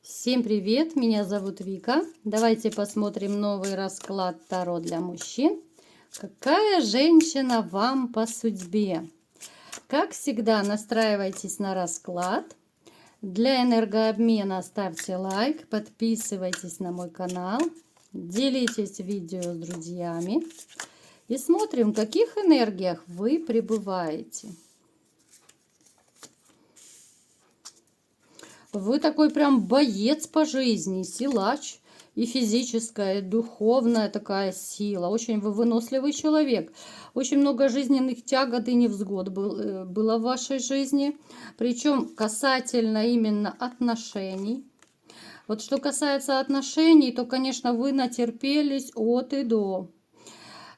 Всем привет, меня зовут Вика. Давайте посмотрим новый расклад Таро для мужчин. Какая женщина вам по судьбе? Как всегда, настраивайтесь на расклад. Для энергообмена ставьте лайк, подписывайтесь на мой канал, делитесь видео с друзьями и смотрим, в каких энергиях вы пребываете. Вы такой прям боец по жизни, силач. И физическая, и духовная такая сила. Очень вы выносливый человек. Очень много жизненных тягот и невзгод было в вашей жизни. Причем касательно именно отношений. Вот что касается отношений, то, конечно, вы натерпелись от и до.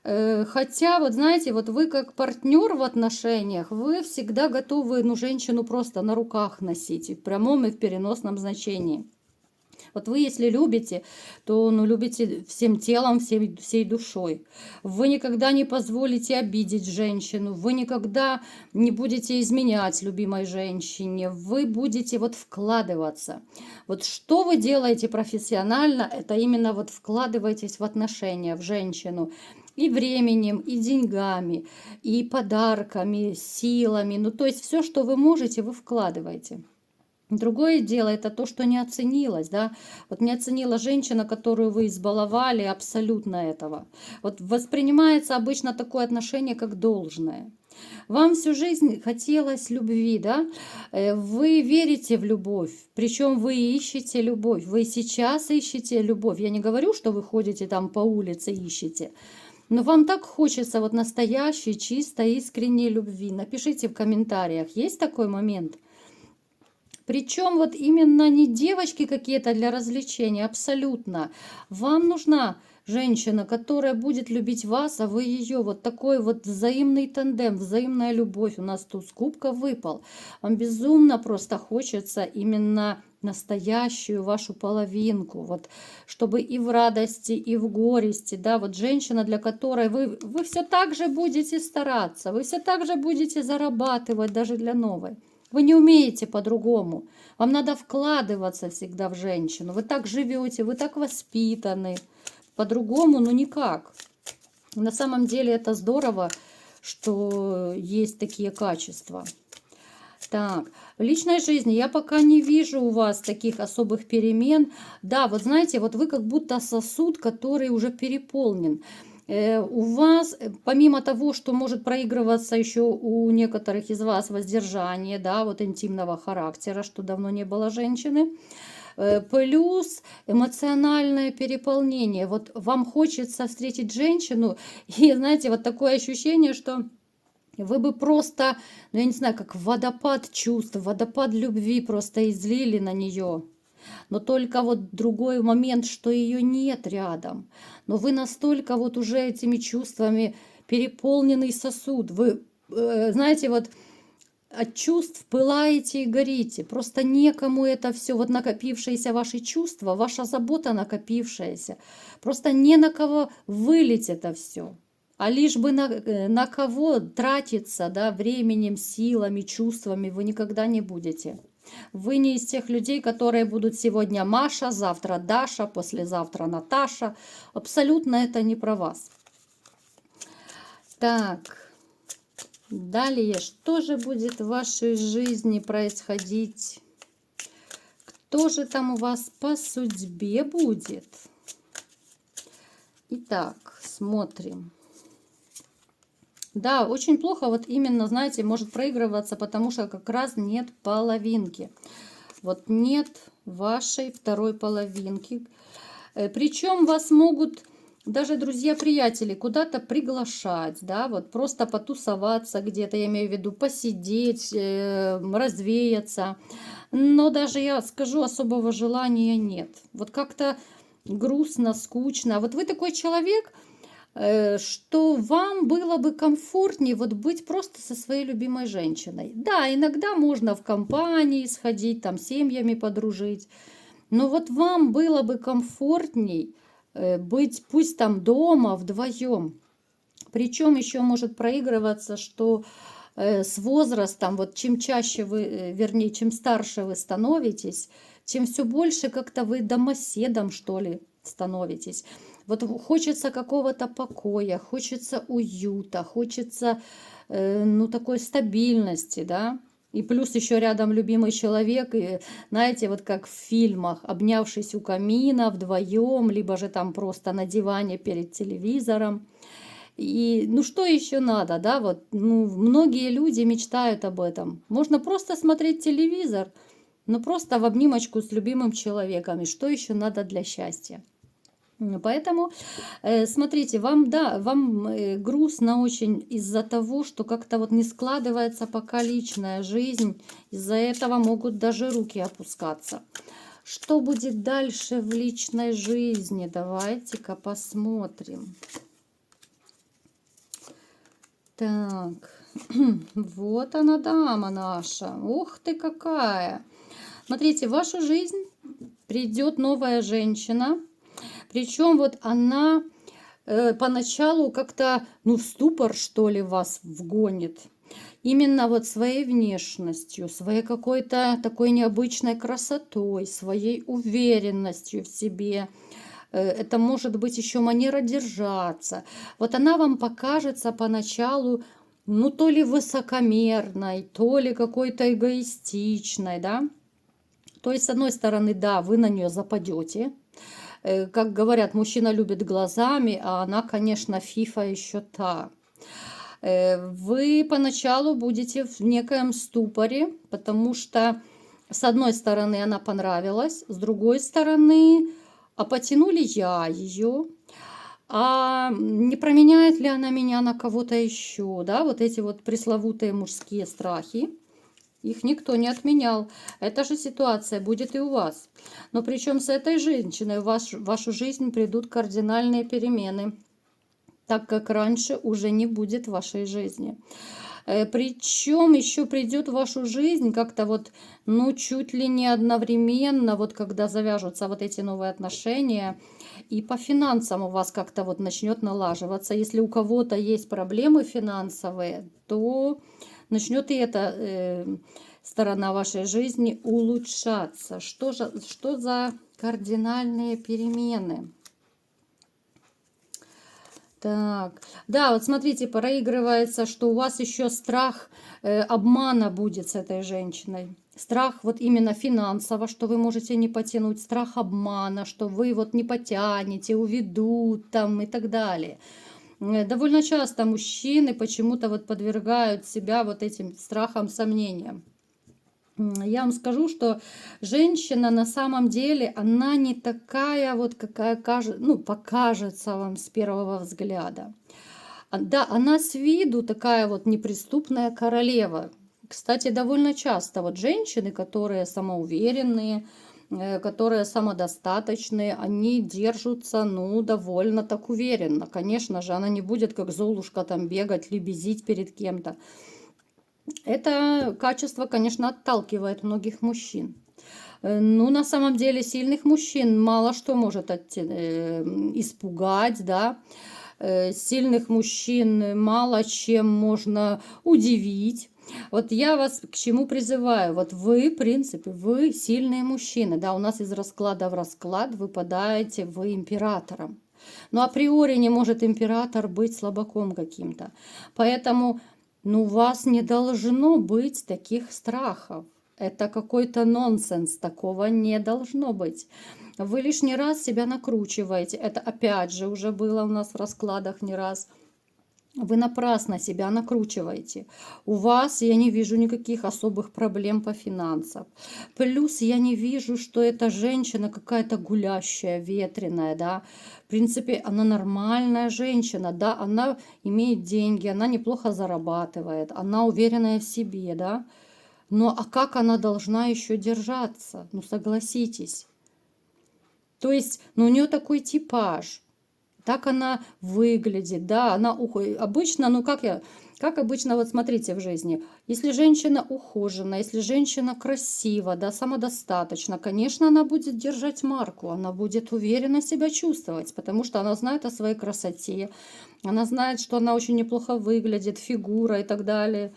Хотя, вот знаете, вот вы как партнер в отношениях, вы всегда готовы, женщину просто на руках носить, и в прямом и в переносном значении. Вот вы, если любите, то любите всем телом, всей душой. Вы никогда не позволите обидеть женщину, вы никогда не будете изменять любимой женщине, вы будете вкладываться. Вот что вы делаете профессионально, это именно вкладываетесь в отношения, в женщину. И временем, и деньгами, и подарками, силами. То есть все, что вы можете, вы вкладываете. Другое дело, это то, что не оценилось, да. Вот не оценила женщина, которую вы избаловали, абсолютно этого. Вот воспринимается обычно такое отношение, как должное. Вам всю жизнь хотелось любви, да? Вы верите в любовь, причем вы ищете любовь. Вы сейчас ищете любовь. Я не говорю, что вы ходите там по улице ищете. Но вам так хочется настоящей, чистой, искренней любви. Напишите в комментариях, есть такой момент? Причем именно не девочки какие-то для развлечения, абсолютно. Вам нужна женщина, которая будет любить вас, а вы ее. Вот такой взаимный тандем, взаимная любовь. У нас тут кубка выпал. Вам безумно просто хочется именно настоящую вашу половинку. Чтобы и в радости, и в горести. Да, женщина, для которой вы все так же будете стараться, вы все так же будете зарабатывать даже для новой. Вы не умеете по-другому. Вам надо вкладываться всегда в женщину. Вы так живете, вы так воспитаны. По-другому, никак. На самом деле это здорово, что есть такие качества. Так, в личной жизни я пока не вижу у вас таких особых перемен. Да, знаете, вы как будто сосуд, который уже переполнен. У вас, помимо того, что может проигрываться еще у некоторых из вас воздержание, да, интимного характера, что давно не было женщины, плюс эмоциональное переполнение. Вам хочется встретить женщину, и знаете, такое ощущение, что вы бы просто, я не знаю, как водопад чувств, водопад любви просто излили на нее. Но только другой момент, что ее нет рядом. Но вы настолько уже этими чувствами переполненный сосуд. Вы, знаете, от чувств пылаете и горите. Просто некому это все, накопившиеся ваши чувства, ваша забота накопившаяся. Просто не на кого вылить это все. А лишь бы на кого тратиться, да, временем, силами, чувствами вы никогда не будете. Вы не из тех людей, которые будут сегодня Маша, завтра Даша, послезавтра Наташа. Абсолютно это не про вас. Так, далее, что же будет в вашей жизни происходить? Кто же там у вас по судьбе будет? Итак, смотрим. Да, очень плохо именно, знаете, может проигрываться, потому что как раз нет половинки. Нет вашей второй половинки. Причем вас могут даже друзья-приятели куда-то приглашать, да, просто потусоваться где-то, я имею в виду посидеть, развеяться. Но даже, я скажу, особого желания нет. Как-то грустно, скучно. Вы такой человек, что вам было бы комфортнее быть просто со своей любимой женщиной. Да, иногда можно в компании сходить, там семьями подружить, но вам было бы комфортней быть пусть там дома вдвоем. Причем еще может проигрываться, что с возрастом, вот чем чаще вы, вернее, чем старше вы становитесь, тем все больше как-то вы домоседом, что ли, становитесь. Вот хочется какого-то покоя, хочется уюта, хочется, ну, такой стабильности, да. И плюс еще рядом любимый человек, и знаете, вот как в фильмах, обнявшись у камина вдвоем, либо же там просто на диване перед телевизором. И ну что еще надо, да, вот, ну, многие люди мечтают об этом. Можно просто смотреть телевизор, но просто в обнимочку с любимым человеком. И что еще надо для счастья? Поэтому, смотрите, вам, да, вам грустно очень из-за того, что как-то вот не складывается пока личная жизнь. Из-за этого могут даже руки опускаться. Что будет дальше в личной жизни? Давайте-ка посмотрим. Так, вот она, дама наша. Ух ты, какая! Смотрите, в вашу жизнь придет новая женщина. Причем вот она поначалу как-то, ну, в ступор, что ли, вас вгонит. Именно вот своей внешностью, своей какой-то такой необычной красотой, своей уверенностью в себе. Это может быть еще манера держаться. Вот она вам покажется поначалу, ну, то ли высокомерной, то ли какой-то эгоистичной, да. То есть, с одной стороны, да, вы на нее западете. Как говорят, мужчина любит глазами, а она, конечно, фифа еще та. Вы поначалу будете в некоем ступоре, потому что, с одной стороны, она понравилась, с другой стороны, а потянули я ее, а не променяет ли она меня на кого-то еще, да, вот эти вот пресловутые мужские страхи. Их никто не отменял. Эта же ситуация будет и у вас. Но причем с этой женщиной в вашу жизнь придут кардинальные перемены, так как раньше уже не будет в вашей жизни. Причем еще придет в вашу жизнь как-то вот, ну, чуть ли не одновременно, вот когда завяжутся вот эти новые отношения, и по финансам у вас как-то вот начнет налаживаться. Если у кого-то есть проблемы финансовые, то начнет и эта сторона вашей жизни улучшаться. Что за кардинальные перемены? Так, да, вот смотрите, проигрывается, что у вас еще страх обмана будет с этой женщиной. Страх вот именно финансово, что вы можете не потянуть, страх обмана, что вы вот не потянете, уведут там и так далее. Довольно часто мужчины почему-то вот подвергают себя вот этим страхам, сомнениям. Я вам скажу, что женщина на самом деле, она не такая вот, какая ну, покажется вам с первого взгляда. Да, она с виду такая вот неприступная королева. Кстати, довольно часто вот женщины, которые самоуверенные, которые самодостаточные, они держатся, ну, довольно так уверенно. Конечно же, она не будет как Золушка там бегать, лебезить перед кем-то. Это качество, конечно, отталкивает многих мужчин. Ну, на самом деле, сильных мужчин мало что может испугать, да. Сильных мужчин мало чем можно удивить. Вот я вас к чему призываю? Вот вы, в принципе, вы сильные мужчины. Да, у нас из расклада в расклад выпадаете вы императором. Но априори не может император быть слабаком каким-то. Поэтому, ну, у вас не должно быть таких страхов. Это какой-то нонсенс, такого не должно быть. Вы лишний раз себя накручиваете. Это опять же уже было у нас в раскладах не раз. Вы напрасно себя накручиваете. У вас я не вижу никаких особых проблем по финансам. Плюс я не вижу, что эта женщина какая-то гулящая, ветреная, да. В принципе, она нормальная женщина, да, она имеет деньги, она неплохо зарабатывает, она уверенная в себе, да. Но а как она должна еще держаться? Ну, согласитесь. То есть, ну, у нее такой типаж. Так она выглядит, да, она обычно, ну как обычно, вот смотрите в жизни, если женщина ухожена, если женщина красива, да, самодостаточна, конечно, она будет держать марку, она будет уверенно себя чувствовать, потому что она знает о своей красоте, она знает, что она очень неплохо выглядит, фигура и так далее.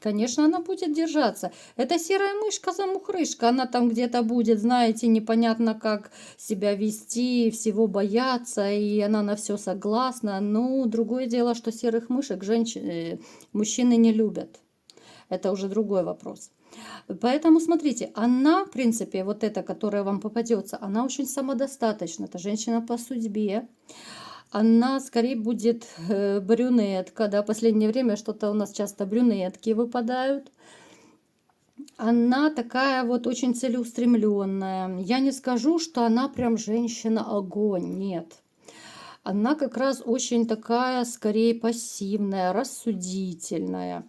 Конечно, она будет держаться. Это серая мышка-замухрышка. Она там где-то будет, знаете, непонятно как себя вести, всего бояться, и она на все согласна. Ну, другое дело, что серых мышек мужчины не любят. Это уже другой вопрос. Поэтому смотрите, она, в принципе, вот эта, которая вам попадется, она очень самодостаточна. Это женщина по судьбе. Она скорее будет брюнетка, да, последнее время что-то у нас часто брюнетки выпадают. Она такая вот очень целеустремленная. Я не скажу, что она прям женщина-огонь, нет. Она как раз очень такая, скорее, пассивная, рассудительная.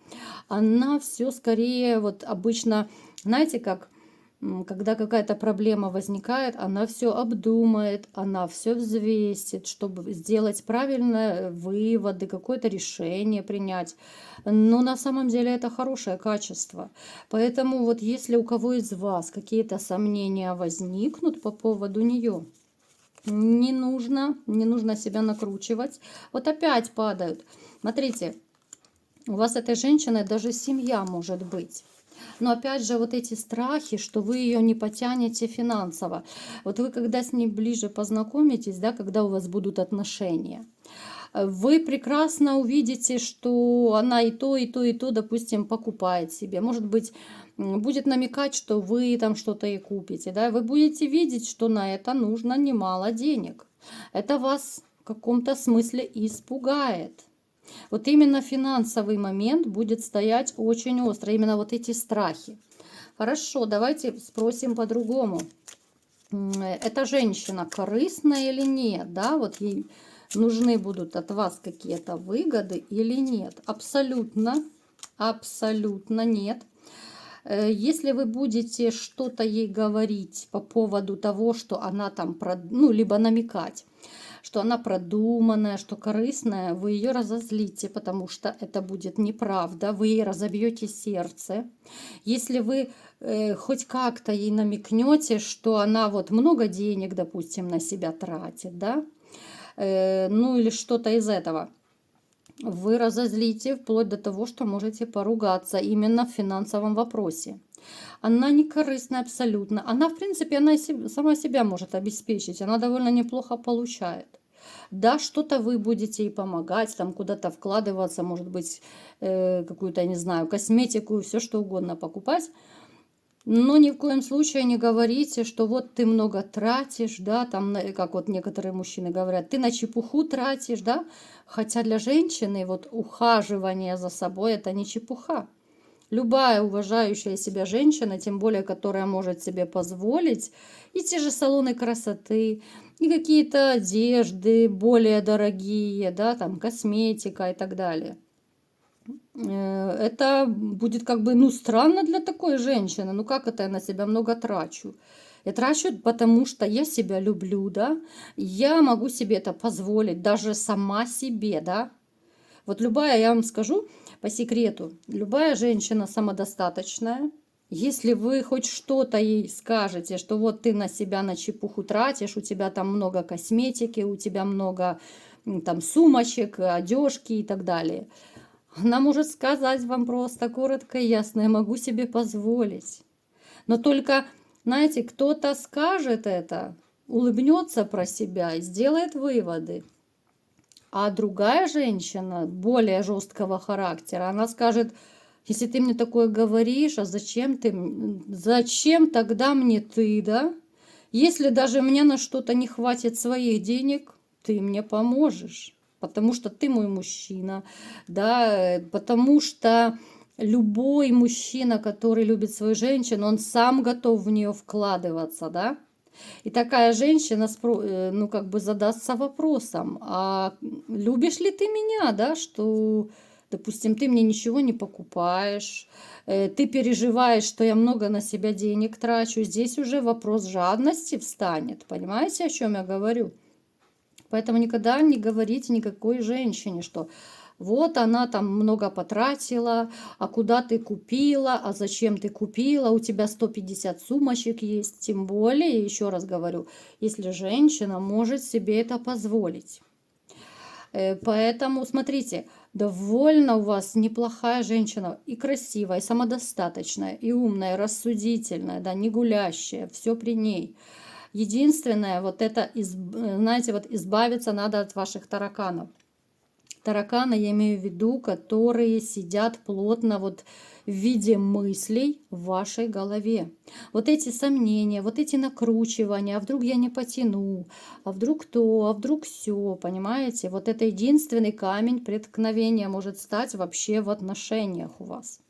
Она все скорее, вот обычно, знаете, как когда какая-то проблема возникает, она все обдумает, она все взвесит, чтобы сделать правильные выводы, какое-то решение принять. Но на самом деле это хорошее качество. Поэтому вот если у кого из вас какие-то сомнения возникнут по поводу нее, не нужно себя накручивать. Вот опять падают. Смотрите, у вас этой женщиной даже семья может быть. Но опять же, вот эти страхи, что вы ее не потянете финансово. Вот вы когда с ней ближе познакомитесь, да, когда у вас будут отношения, вы прекрасно увидите, что она и то, и то, и то, допустим, покупает себе. Может быть, будет намекать, что вы там что-то и купите. Да? Вы будете видеть, что на это нужно немало денег. Это вас в каком-то смысле испугает. Вот именно финансовый момент будет стоять очень остро. Именно вот эти страхи. Хорошо, давайте спросим по-другому. Эта женщина корыстная или нет? Да, вот ей нужны будут от вас какие-то выгоды или нет? Абсолютно, абсолютно нет. Если вы будете что-то ей говорить по поводу того, что она там, ну, либо намекать, что она продуманная, что корыстная, вы ее разозлите, потому что это будет неправда, вы ей разобьете сердце. Если вы хоть как-то ей намекнете, что она вот много денег, допустим, на себя тратит, да, ну или что-то из этого, вы разозлите вплоть до того, что можете поругаться именно в финансовом вопросе. Она не корыстная абсолютно. Она, в принципе, она сама себя может обеспечить. Она довольно неплохо получает. Да, что-то вы будете ей помогать, там куда-то вкладываться, может быть, какую-то, я не знаю, косметику, все что угодно покупать. Но ни в коем случае не говорите, что вот ты много тратишь, да, там, как вот некоторые мужчины говорят, ты на чепуху тратишь, да, хотя для женщины вот ухаживание за собой это не чепуха. Любая уважающая себя женщина, тем более, которая может себе позволить и те же салоны красоты, и какие-то одежды более дорогие, да, там косметика и так далее. Это будет как бы, ну, странно для такой женщины. Ну, как это я на себя много трачу? Я трачу, потому что я себя люблю, да. Я могу себе это позволить, даже сама себе, да. Вот любая, я вам скажу по секрету, любая женщина самодостаточная. Если вы хоть что-то ей скажете, что вот ты на себя на чепуху тратишь, у тебя там много косметики, у тебя много там сумочек, одежки и так далее. Она может сказать вам просто коротко и ясно, я могу себе позволить. Но только, знаете, кто-то скажет это, улыбнется про себя и сделает выводы. А другая женщина, более жесткого характера, она скажет, если ты мне такое говоришь, а зачем тогда мне ты, да? Если даже мне на что-то не хватит своих денег, ты мне поможешь, потому что ты мой мужчина, да, потому что любой мужчина, который любит свою женщину, он сам готов в нее вкладываться, да. И такая женщина, ну, как бы задастся вопросом, а любишь ли ты меня, да, что, допустим, ты мне ничего не покупаешь, ты переживаешь, что я много на себя денег трачу. Здесь уже вопрос жадности встанет, понимаете, о чем я говорю? Поэтому никогда не говорите никакой женщине, что вот она там много потратила, а куда ты купила, а зачем ты купила, у тебя 150 сумочек есть. Тем более, еще раз говорю, если женщина может себе это позволить. Поэтому, смотрите, Довольно у вас неплохая женщина, и красивая, и самодостаточная, и умная, и рассудительная, да, не гулящая, все при ней. Единственное, вот это, знаете, вот избавиться надо от ваших тараканов. Тараканы, я имею в виду, которые сидят плотно вот в виде мыслей в вашей голове. Вот эти сомнения, вот эти накручивания, а вдруг я не потяну, а вдруг то, а вдруг все, понимаете? Вот это единственный камень преткновения может стать вообще в отношениях у вас.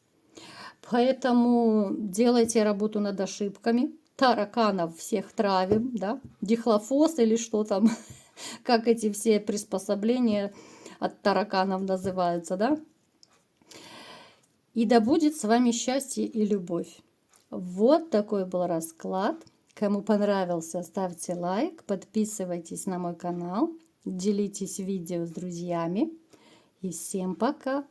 Поэтому делайте работу над ошибками. Тараканов всех травим, да, дихлофос или что там, как эти все приспособления от тараканов называются, да. И да будет с вами счастье и любовь. Вот такой был расклад. Кому понравился, ставьте лайк, подписывайтесь на мой канал, делитесь видео с друзьями. И всем пока!